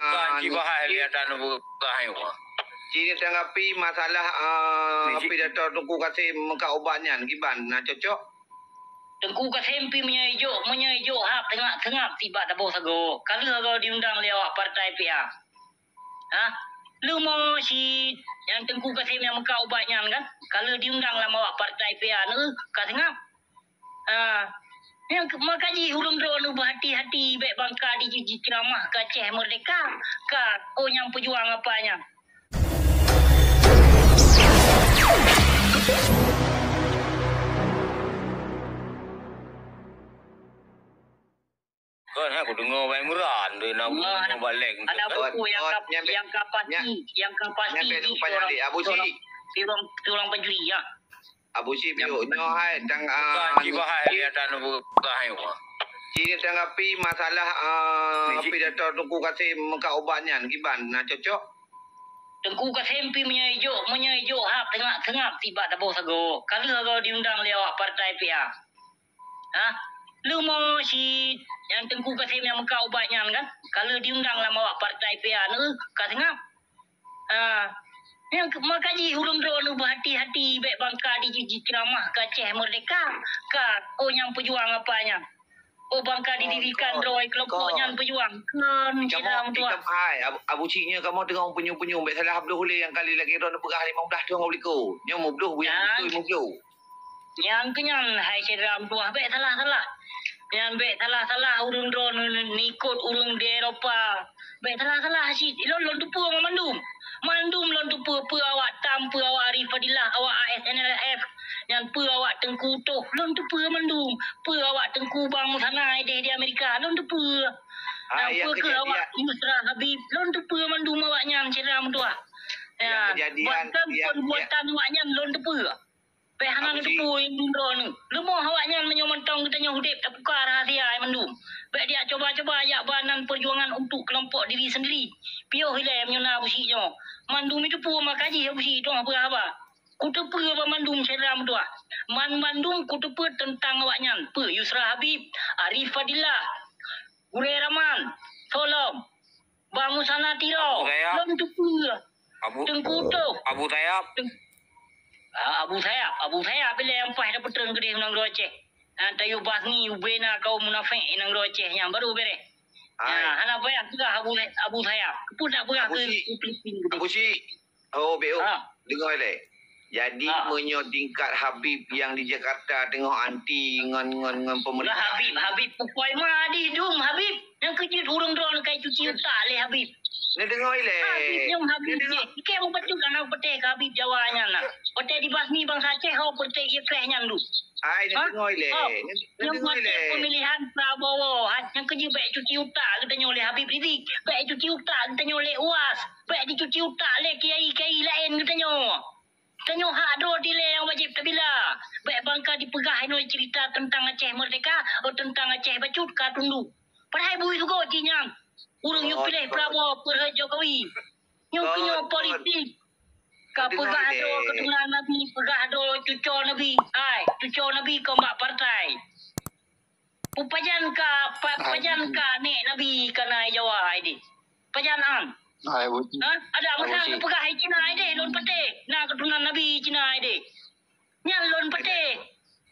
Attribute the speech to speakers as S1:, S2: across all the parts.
S1: bahaya lihat anu bahaya.
S2: Cina tanggapi masalah pidato Tengku Kasim muka obatnya giban nah cocok.
S3: Tengku Kasim menyajo hak tengah tiba dah bos ago. Kalau diundang lewat partai PA. Lu mau si yang Tengku Kasim yang muka obatnya kan? Kalau diundang lah mau partai PA nu ka tengah. Yang makaji urung drone berhati-hati baik bangka di ceramah ke Aceh Merdeka ka yang pejuang apanya.
S1: Kan aku dengar baik muran dia nak balik.
S3: Ada buku yang kapasi di orang penjuri ya.
S2: Abu Si biu nyo hai tang
S1: bahaya lihat anu bahaya.
S2: Cina tanggapi masalah pidato Tengku Kasim muka obatnya giban nah cocok.
S3: Tengku Kasim menyajo hak tengah tiba dah bos ago. Kalau diundang lewat partai PA. Lu mau si yang Tengku Kasim yang muka obatnya kan? Kalau diundang lah mau partai PA nu ka tengah. Yang makaji urung drone berhati-hati baik bangka di ceramah ke Aceh Merdeka ka yang pejuang apanya. Bangka didirikan drone kelompoknya pejuang kan ceram tu.
S2: Abu Ciknya kamu tengah penyu-penyu baik salah Abdul Hulih yang kali lagi drone pegah 15 tu ngau liko. Nya mubduh yang mubduh.
S3: Yang kenyan hai ceram tu baik salah. Yang baik salah urung drone nikut urung di Eropah. Baik salah asyik. Lon tu pun Mandum lon tu pe awak tam pe awak Arifadillah awak ASNLF yang pe awak Tengku Toh lon tu pe mandum pe awak Tengku Bang Musanai di Amerika lon tu pe pe ke awak Yusra Habib lon tu pe mandum awaknya ceram tu ya buatan awaknya lon tu pe Pehana tu pun yang dundro ni. Lemah awaknya menyomentong kita nyuhdip tak buka rahasia yang mendum. Baik dia coba-coba ajak banan perjuangan untuk kelompok diri sendiri. Pioh hilai menyona busiknya. Mandum itu pun makaji busik tu apa. Kutepe apa mandum ceram tu. Mandum kutepe tentang awaknya. Pe Yusra Habib, Arif Fadillah, Gure Rahman, Solom, Bang Musana Tiro. Lom tu pe. Tengku tu.
S1: Abu Tayyab.
S3: Abu Sayyaf bila yang pas dapat terang kedih nang Aceh. Tayu Basni ubena kau munafik nang Aceh yang baru bere. Hana bayar juga Abu Sayyaf. Pun tak bayar ke Filipin.
S2: Abu Si. Oh BO. Dengar le. Jadi menyo tingkat Habib yang di Jakarta tengok anti ngan pemerintah.
S3: Habib pokoi mah di dum Habib. Yang kejut urang drone kai cuci otak le Habib.
S2: Ni dengar le.
S3: Habib ke mau betul kan pete Habib Jawanya nak. Pete di Basni bangsa Aceh ho pete ikrehnya dulu.
S2: Ai ni dengar le.
S3: Yang pete pemilihan Prabowo yang kerja baik cuci otak katanya oleh Habib Rizik. Baik cuci otak katanya oleh UAS. Baik dicuci otak le kiai-kiai lain katanya. Tanya hak dro dile yang wajib tabila. Baik bangka dipegah no cerita tentang Aceh Merdeka atau tentang Aceh Bacut ka tundu. Padahal bui juga cinyang. Urung you pilih Prabowo per Jokowi. Yang punya politik. Ka pegah do keturunan Nabi, pegah do cucu Nabi. Cucu Nabi ke mak partai. Pajan ka nek Nabi kana Jawa ini. Pajanan. Ada menang pegah Cina ini lon pete. Nah keturunan Nabi Cina ini. Nyal lon pete.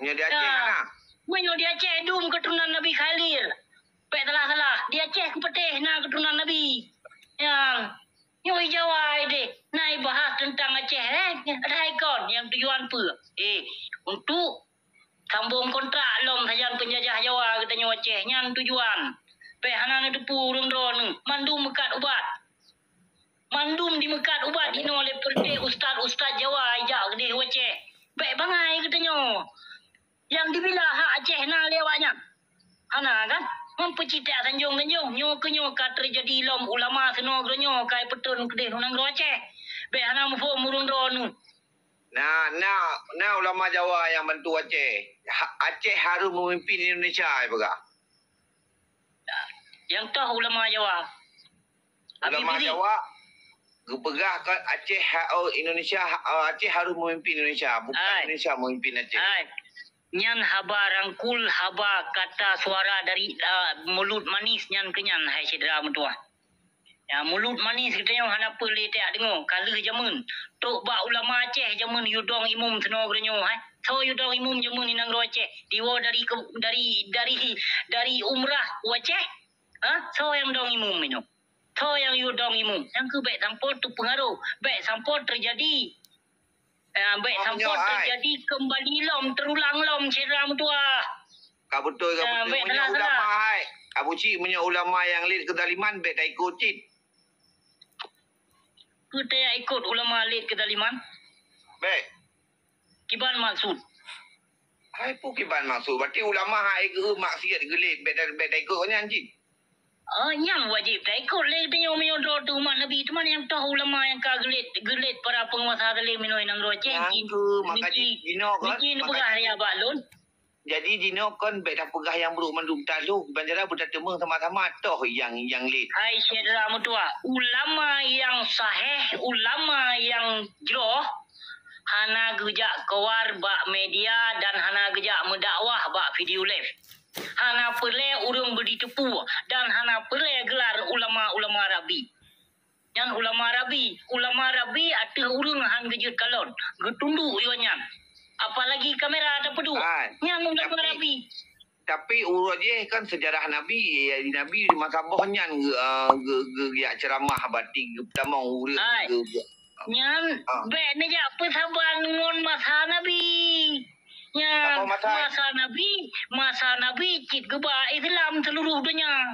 S2: Nya di Aceh mana?
S3: Menyo di Aceh dum keturunan Nabi Khalil. Pek salah. Di Aceh ku pete nah keturunan Nabi. Yang Jawa ini. Nah bahas tentang Aceh ada ikon yang tujuan apa? Untuk sambung kontrak lom sajan penjajah Jawa katanya Aceh nyan tujuan. Pek hanan depu urung drone mandum mekat ubat. Mandum di mekat ubat ini oleh perte ustaz Jawa ajak gede Aceh. Baik bangai katanya. Yang dibila hak Aceh na lewatnya. Hana kan? Mempercita Tanjung nyo ka terjadi lom ulama seno gronyo kai petun gede nang Aceh. Baik hana mufo murun dronu.
S2: Nah ulama Jawa yang bantu Aceh. Aceh harus memimpin Indonesia baga.
S3: Yang tahu ulama Jawa.
S2: Ulama Jawa pegah kan Aceh Indonesia Aceh harus memimpin Indonesia bukan Indonesia memimpin Aceh.
S3: Nyan haba rangkul haba kata suara dari mulut manis nyan kenyan hai cedera mentua. Ya, mulut manis katanya hana apa le tak dengar. Kala jamun. Tok bak ulama Aceh jamun yudong imum tenor katanya. So yudong imum jamun inang ro Aceh. Diwa dari umrah Aceh. So yang dong imum itu. So yang yudong imum. Yang ke baik sampul tu pengaruh. Baik sampul terjadi. Baik sampul terjadi kembali terulang ceram tu
S2: Kau betul kau betul. Punya ulama hai. Abu Cik punya ulama yang lid kedaliman baik tak ikut cik.
S3: Kita yang ikut ulama lid kedaliman.
S2: Baik.
S3: Kiban maksud.
S2: Hai pun kiban maksud. Berarti ulama hai ke maksiat gelid baik tak ikut kau ni anjing.
S3: Yang wajib tak ikut le penyo do tu umat Nabi tu mana yang tahu ulama yang ka gelit para penguasa zalim minoi nang roce
S2: jin makanya dino kan
S3: pegah dia balun.
S2: Jadi dino kan baik dah pegah yang buruk mandum talu banjara budak temung sama-sama toh yang lid.
S3: Hai saudara mutua, ulama yang sahih, ulama yang jroh hana gejak keluar bak media dan hana gejak mendakwah bak video live. Hana perle urung beri tepu dan hana perle gelar ulama-ulama Rabi. Yang ulama Rabi ada urung han gejut kalon. Getunduk iwanyan. Apalagi kamera ada pedu. Yang ulama Rabi.
S2: Tapi urut dia kan sejarah Nabi. Nabi di masa bohnya ge ceramah batik pertama urut
S3: Nyan be ne ja pesaban ngon masa Nabi. Ya, masa Nabi cik geba Islam seluruh dunia.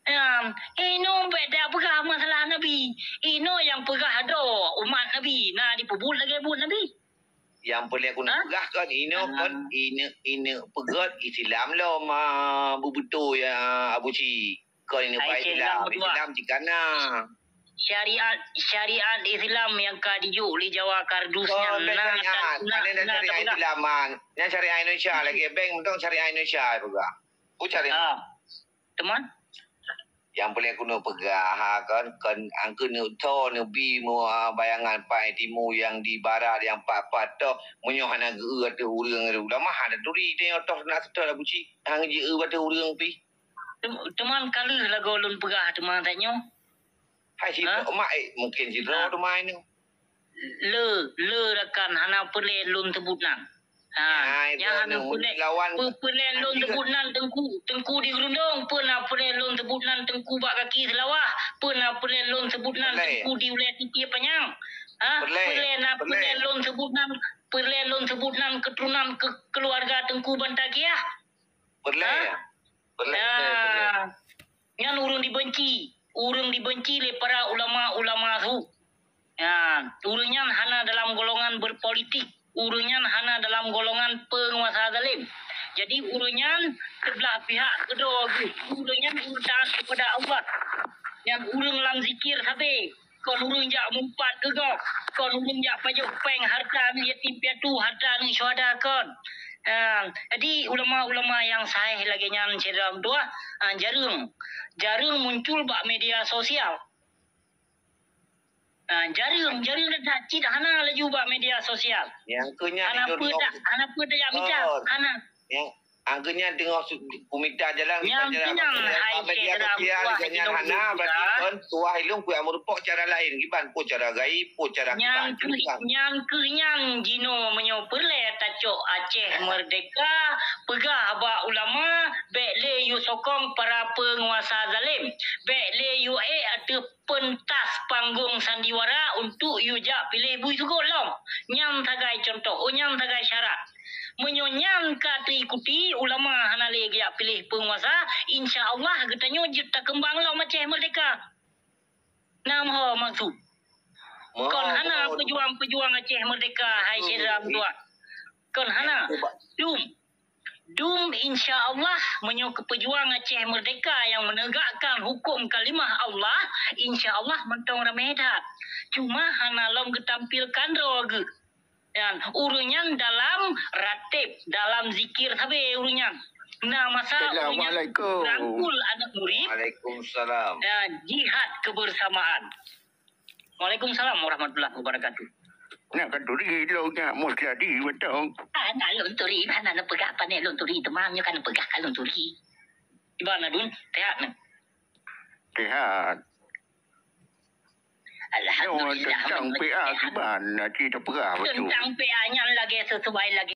S3: Ya, ino beda pegah masalah Nabi. Ino yang pegah do umat Nabi. Nah, dipebut lagi buat Nabi.
S2: Yang boleh aku nak pegah kan ino kan ino pegat Islam lah betul ya Abu Cik. Kau ini baik Islam cikana. Syariat
S3: Islam yang kadijuk li Jawa kardusnya
S2: syariat Islaman yang syariat Indonesia lagi bank untuk syariat Indonesia juga syariat
S3: teman
S2: yang boleh kuno pegah kan angka nuto nabi mu bayangan Pak Timu yang di barat yang pak to menyohana ge ada urang ulama ada turi dia otoh nak setor Abu Cik hang je ada urang pi
S3: teman kali lagu ulun pegah teman tanya.
S2: Hai si mak mungkin si tu main ni.
S3: Le rakan hana perle lun tebutan. Yang hana perle lun tebutan tengku di gerundong pernah perle lun tebutan tengku bak kaki selawah pernah perle lun tebutan tengku di wilayah tiki panjang. Perle lun tebutan keturunan keluarga tengku bantakiah.
S2: Perle.
S3: Yang urung dibenci oleh para ulama-ulama tu. Ya, urungnya hana dalam golongan berpolitik, urungnya hana dalam golongan penguasa zalim. Jadi urungnya sebelah pihak kedua urungnya urutan kepada Allah. Yang urung dalam zikir sabe, kon urung jak mumpat gegok, kon urung jak pajuk peng harta ni yatim piatu, harta ni syuhada kon. Jadi ulama-ulama yang sahih lagi nyan cedera dua jarang muncul bak media sosial. Jarang dah cid hana laju bak media sosial.
S2: Yang kunya
S3: hana apa dah bincang hana.
S2: Yang angkanya tengok komita jalan
S3: yang kenyang hai cedera
S2: ganyan hana berarti kan tuah ilung ku amurpok cara lain giban po cara gaib po cara
S3: yang kenyang jino menyo perle tacok Aceh merdeka pegah ba ulama bek le yu sokong para penguasa zalim bek le yu ada pentas panggung sandiwara untuk yu jak pilih bui sugol long nyam tagai contoh nyam tagai syarat menyonyang kata ikuti ulama hana lagi pilih penguasa insya-Allah katanya juta kembang lah Aceh merdeka. Nama maksud. Kon hana pejuang Aceh merdeka hai Syedram tua. Kon hana dum insya-Allah menyok pejuang Aceh merdeka yang menegakkan hukum kalimah Allah insya-Allah mentong ramedat. Cuma hana lom ketampilkan roge. Dan urunyan dalam ratib, dalam zikir sabe urunyan. Nah, masa urunyan rangkul anak murid.
S2: Waalaikumsalam.
S3: Dan jihad kebersamaan. Waalaikumsalam warahmatullahi wabarakatuh.
S4: Nak kanturi lo nya mus jadi betul.
S3: Nak lonturi mana nak pegah apa ni lonturi temannya kan pegah lonturi. Di mana dun? Sehat ni.
S4: Sehat. Yang orang
S3: Alhamdulillah.
S4: tentang PA gimana? Kita perah betul.
S3: Tentang PA-nya lagi sesuai lagi.